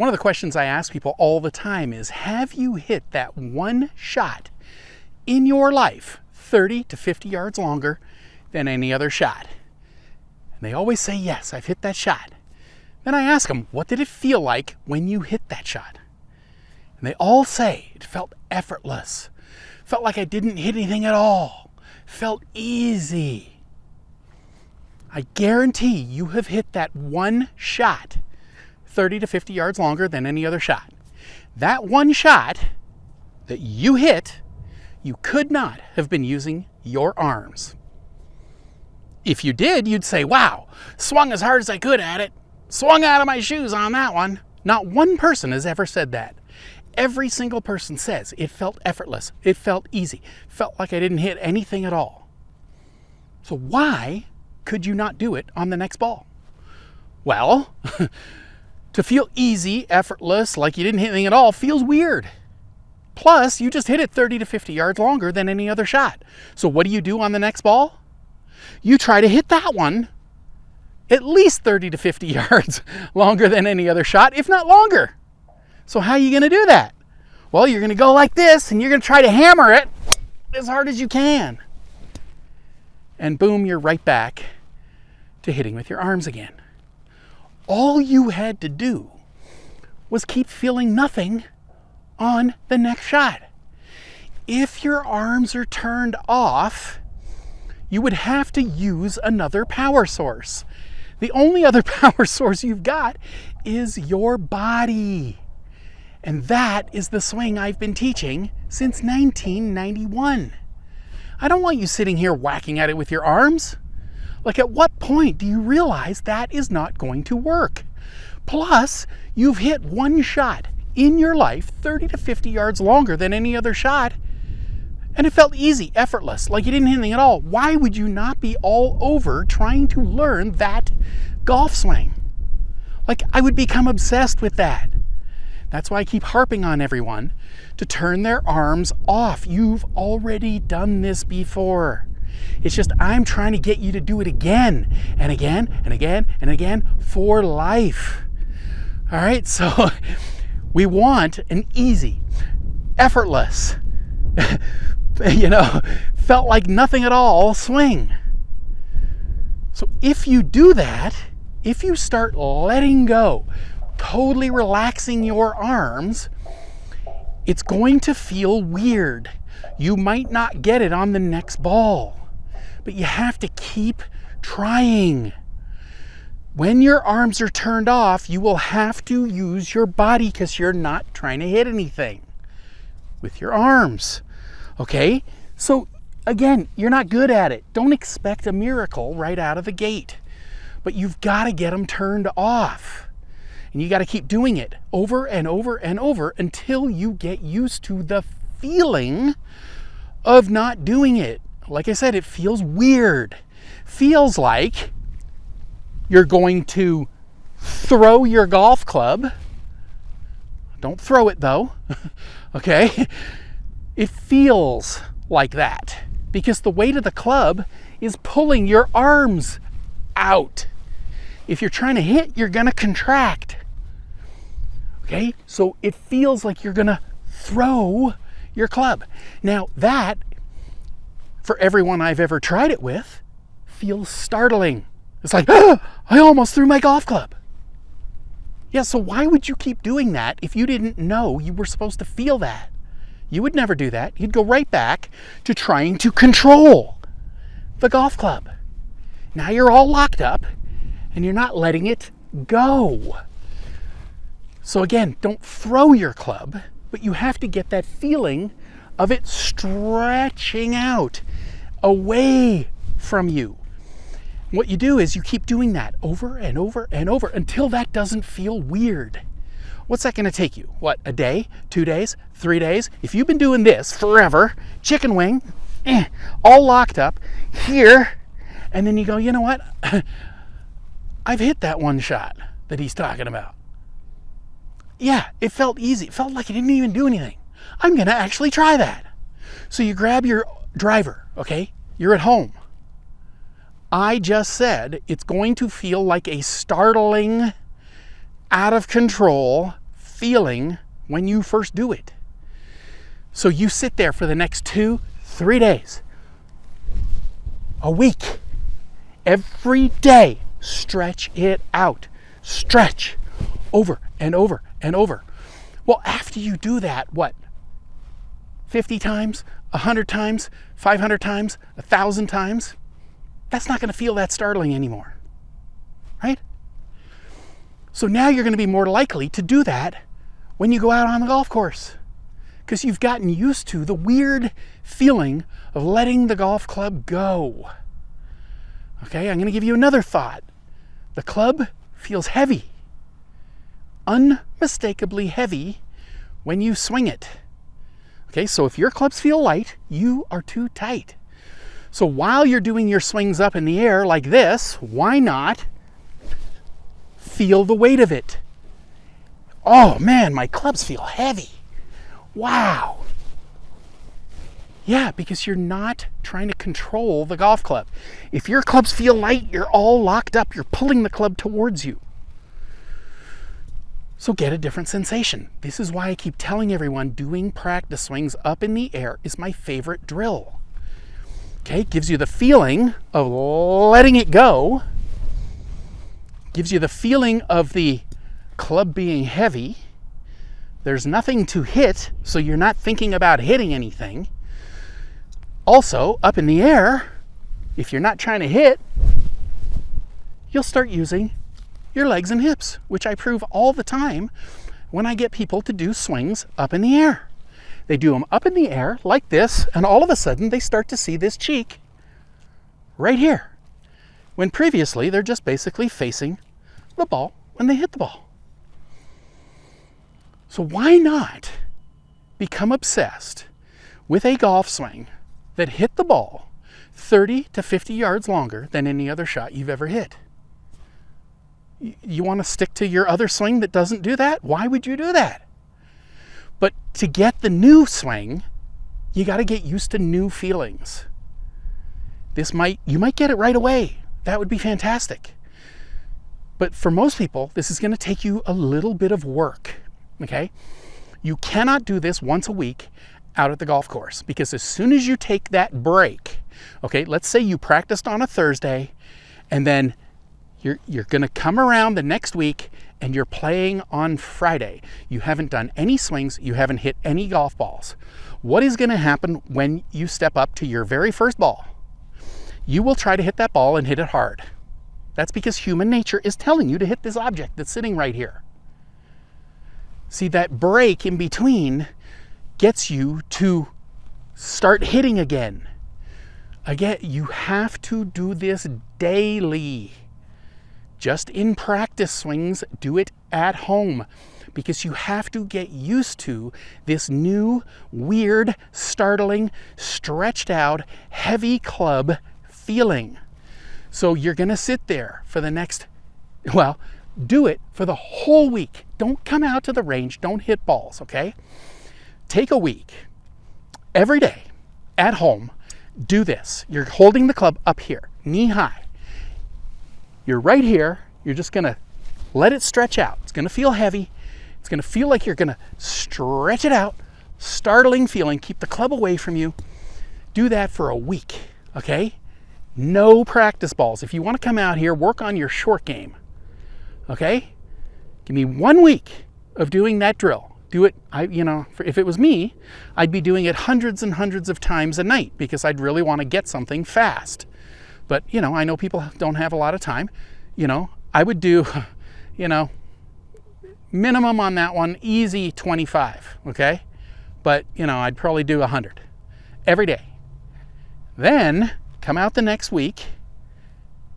One of the questions I ask people all the time is, have you hit that one shot in your life 30 to 50 yards longer than any other shot? And they always say, yes, I've hit that shot. Then I ask them, what did it feel like when you hit that shot? And they all say, it felt effortless. Felt like I didn't hit anything at all. Felt easy. I guarantee you have hit that one shot 30 to 50 yards longer than any other shot. That one shot that you hit, you could not have been using your arms. If you did, you'd say, wow, swung as hard as I could at it. Swung out of my shoes on that one. Not one person has ever said that. Every single person says it felt effortless. It felt easy. Felt like I didn't hit anything at all. So why could you not do it on the next ball? Well, to feel easy, effortless, like you didn't hit anything at all, feels weird. Plus, you just hit it 30 to 50 yards longer than any other shot. So what do you do on the next ball? You try to hit that one at least 30 to 50 yards longer than any other shot, if not longer. So how are you going to do that? Well, you're going to go like this, and you're going to try to hammer it as hard as you can. And boom, you're right back to hitting with your arms again. All you had to do was keep feeling nothing on the next shot. If your arms are turned off, you would have to use another power source. The only other power source you've got is your body. And that is the swing I've been teaching since 1991. I don't want you sitting here whacking at it with your arms. Like, at what point do you realize that is not going to work? Plus, you've hit one shot in your life 30 to 50 yards longer than any other shot, and it felt easy, effortless, like you didn't hit anything at all. Why would you not be all over trying to learn that golf swing? Like, I would become obsessed with that. That's why I keep harping on everyone to turn their arms off. You've already done this before. It's just I'm trying to get you to do it again and again and again and again for life. All right, so we want an easy, effortless, felt like nothing at all swing. So if you do that, if you start letting go, totally relaxing your arms, it's going to feel weird. You might not get it on the next ball, but you have to keep trying. When your arms are turned off, you will have to use your body because you're not trying to hit anything with your arms. Okay? So again, you're not good at it. Don't expect a miracle right out of the gate. But you've got to get them turned off. And you got to keep doing it over and over and over until you get used to the feeling of not doing it. Like I said, it feels weird. Feels like you're going to throw your golf club. Don't throw it though. Okay? It feels like that because the weight of the club is pulling your arms out. If you're trying to hit, you're going to contract. Okay? So it feels like you're going to throw your club. Now that, for everyone I've ever tried it with, feels startling. It's like, I almost threw my golf club. Yeah, so why would you keep doing that if you didn't know you were supposed to feel that? You would never do that. You'd go right back to trying to control the golf club. Now you're all locked up and you're not letting it go. So again, don't throw your club, but you have to get that feeling of it stretching out away from you. What you do is you keep doing that over and over and over until that doesn't feel weird. What's that going to take you? What, a day, 2 days, 3 days? If you've been doing this forever, chicken wing, all locked up here, and then you go, you know what? I've hit that one shot that he's talking about. Yeah, it felt easy. It felt like it didn't even do anything. I'm going to actually try that. So you grab your driver, okay? You're at home. I just said it's going to feel like a startling, out of control feeling when you first do it. So you sit there for the next 2-3 days, a week, every day, stretch it out. Stretch over and over and over. Well, after you do that, 50 times, 100 times, 500 times, 1,000 times, that's not going to feel that startling anymore, right? So now you're going to be more likely to do that when you go out on the golf course, because you've gotten used to the weird feeling of letting the golf club go. Okay, I'm going to give you another thought. The club feels heavy, unmistakably heavy when you swing it. Okay, so if your clubs feel light, you are too tight. So while you're doing your swings up in the air like this, why not feel the weight of it? Oh man, my clubs feel heavy. Wow. Yeah, because you're not trying to control the golf club. If your clubs feel light, you're all locked up. You're pulling the club towards you. So get a different sensation. This is why I keep telling everyone doing practice swings up in the air is my favorite drill. Okay, gives you the feeling of letting it go. Gives you the feeling of the club being heavy. There's nothing to hit, so you're not thinking about hitting anything. Also, up in the air, if you're not trying to hit, you'll start using your legs and hips, which I prove all the time when I get people to do swings up in the air. They do them up in the air like this, and all of a sudden they start to see this cheek right here, when previously they're just basically facing the ball when they hit the ball. So why not become obsessed with a golf swing that hit the ball 30 to 50 yards longer than any other shot you've ever hit? You want to stick to your other swing that doesn't do that? Why would you do that? But to get the new swing, you got to get used to new feelings. You might get it right away. That would be fantastic. But for most people, this is going to take you a little bit of work, okay? You cannot do this once a week out at the golf course, because as soon as you take that break, okay, let's say you practiced on a Thursday and then you're going to come around the next week and you're playing on Friday. You haven't done any swings. You haven't hit any golf balls. What is going to happen when you step up to your very first ball? You will try to hit that ball and hit it hard. That's because human nature is telling you to hit this object that's sitting right here. See, that break in between gets you to start hitting again. Again, you have to do this daily. Just in practice swings, do it at home, because you have to get used to this new, weird, startling, stretched out, heavy club feeling. So you're going to sit there for the next, do it for the whole week. Don't come out to the range. Don't hit balls, okay? Take a week, every day, at home, do this. You're holding the club up here, knee high. You're right here. You're just going to let it stretch out. It's going to feel heavy. It's going to feel like you're going to stretch it out. Startling feeling. Keep the club away from you. Do that for a week, okay? No practice balls. If you want to come out here, work on your short game, okay? Give me 1 week of doing that drill. Do it, if it was me, I'd be doing it hundreds and hundreds of times a night, because I'd really want to get something fast. But, I know people don't have a lot of time. I would do, minimum on that one, easy 25, okay? But, I'd probably do 100 every day. Then come out the next week,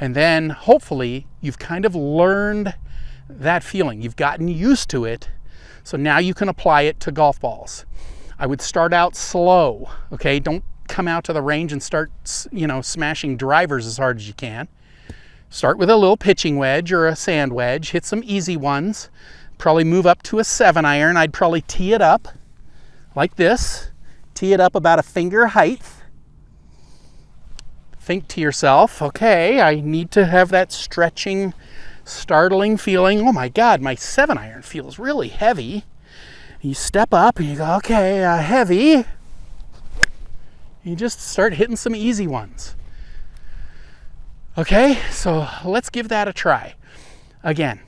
and then hopefully you've kind of learned that feeling. You've gotten used to it, so now you can apply it to golf balls. I would start out slow, okay? Don't come out to the range and start, smashing drivers as hard as you can. Start with a little pitching wedge or a sand wedge. Hit some easy ones. Probably move up to a 7-iron. I'd probably tee it up like this. Tee it up about a finger height. Think to yourself, okay, I need to have that stretching startling feeling, oh my God, my 7-iron feels really heavy. You step up and you go, okay, heavy. You just start hitting some easy ones. Okay, so let's give that a try. Again,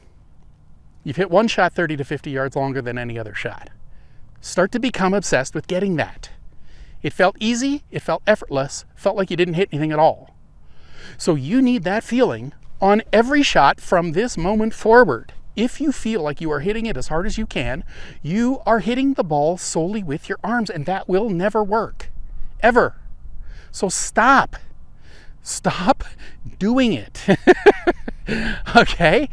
you've hit one shot 30 to 50 yards longer than any other shot. Start to become obsessed with getting that. It felt easy, it felt effortless, felt like you didn't hit anything at all. So you need that feeling on every shot from this moment forward. If you feel like you are hitting it as hard as you can, you are hitting the ball solely with your arms, and that will never work. Ever. So stop. Stop doing it. Okay?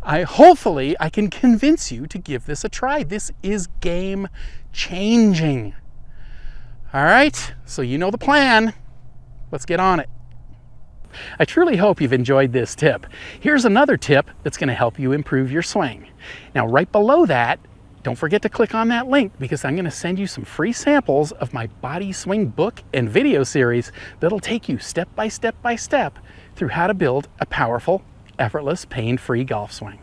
Hopefully I can convince you to give this a try. This is game changing. All right? So you know the plan. Let's get on it. I truly hope you've enjoyed this tip. Here's another tip that's going to help you improve your swing. Now, right below that, don't forget to click on that link, because I'm going to send you some free samples of my body swing book and video series that'll take you step by step through how to build a powerful, effortless, pain-free golf swing.